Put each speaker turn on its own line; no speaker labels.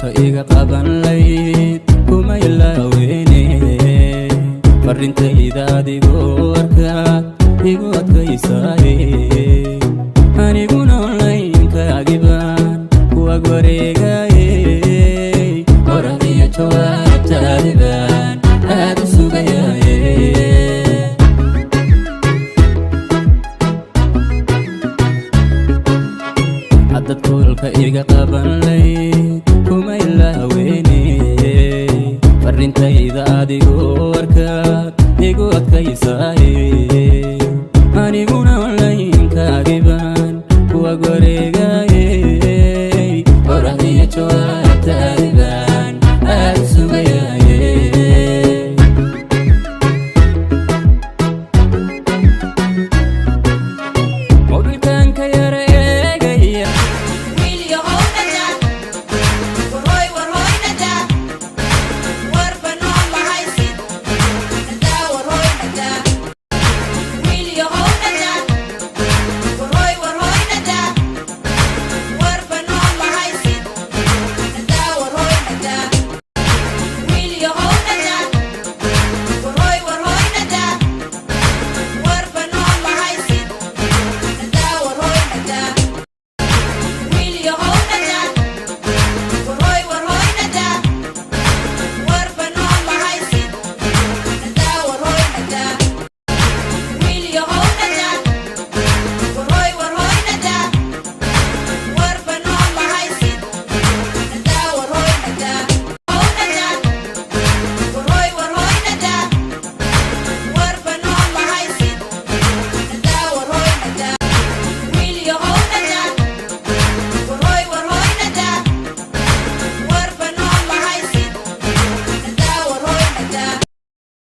kolka iga qaban layd kuma ilaaweyne farintayda adigoo arkaad igu adkaysaaye aniguna onlaynkaagiban kuwag wareegaaye qoradiyo jawaabtaadiban aad u sugayaaye haddad kolka iga qaban layd kuma ilaaweyne farintayda adigoo arkaad igu adkaysaaye aniguna onlaynkaagiban kuwag wareegaaye qoradiyo jawaabtaadi